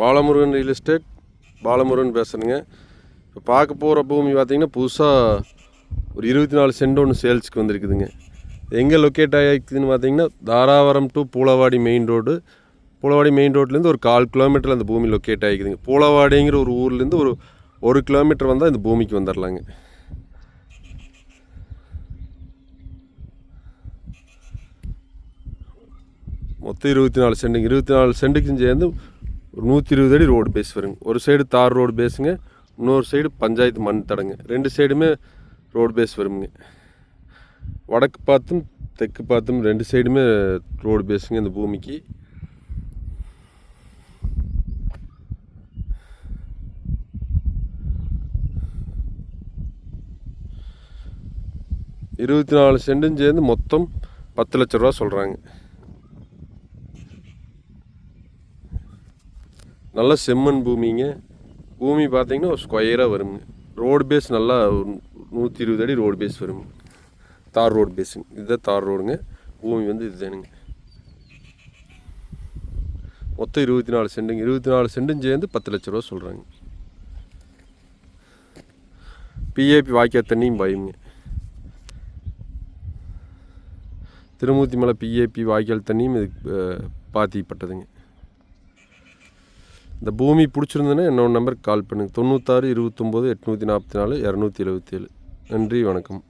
Balamurugan real estate, Balamurugan பேசுகிறேங்க. இப்போ பார்க்க போகிற பூமி பார்த்திங்கன்னா புதுசாக ஒரு 24 சென்ட் ஒன்று சேல்ஸுக்கு வந்திருக்குதுங்க. எங்கே லொக்கேட் ஆகிருக்குதுன்னு பார்த்தீங்கன்னா Tharavaram to Poolavadi main road. Poolavadi main ரோட்லேருந்து ஒரு 1/4 கிலோமீட்டரில் அந்த பூமி லொக்கேட் ஆகிக்குதுங்க. பூளவாடிங்கிற ஒரு ஊர்லேருந்து ஒரு 1 கிலோமீட்டர் வந்தால் இந்த பூமிக்கு வந்துடலாங்க. மொத்தம் 24 சென்ட்டுங்க. 24 சென்ட்டுக்கும் சேர்ந்து ஒரு 120 அடி ரோடு பேஸ் வருங்க. ஒரு சைடு தார் ரோடு பேஸுங்க, இன்னொரு சைடு பஞ்சாயத்து மண் தடங்க. 2 சைடுமே ரோடு பேஸ் வருங்க. வடக்கு பார்த்தும் தெற்கு பார்த்தும் 2 சைடுமே ரோடு பேஸுங்க இந்த பூமிக்கு. இருபத்தி 24 சென்டும் சேர்ந்து மொத்தம் 10 லட்ச ரூபா சொல்கிறாங்க. நல்ல செம்மண் பூமிங்க. பூமி பார்த்திங்கன்னா ஒரு ஸ்கொயராக வருங்க. ரோடு பேஸ் நல்லா 120 அடி ரோடு பேஸ் வருங்க. தார் ரோடு பேஸுங்க. இதுதான் தார் ரோடுங்க. பூமி வந்து இதுதானுங்க. மொத்தம் 24 சென்ட்டுங்க. 24 சென்டும் சேர்ந்து 10 லட்ச ரூபா சொல்கிறாங்க. பிஏபி வாய்க்கால் தண்ணியும் பாயுங்க. திருமூர்த்தி மலை பிஏபி வாய்க்கால் தண்ணியும் இதுக்கு பாத்திப்பட்டதுங்க. இந்த பூமி பிடிச்சிருந்ததுன்னா என்னோட நம்பருக்கு கால் பண்ணுங்கள். 96 29 844 277. நன்றி, வணக்கம்.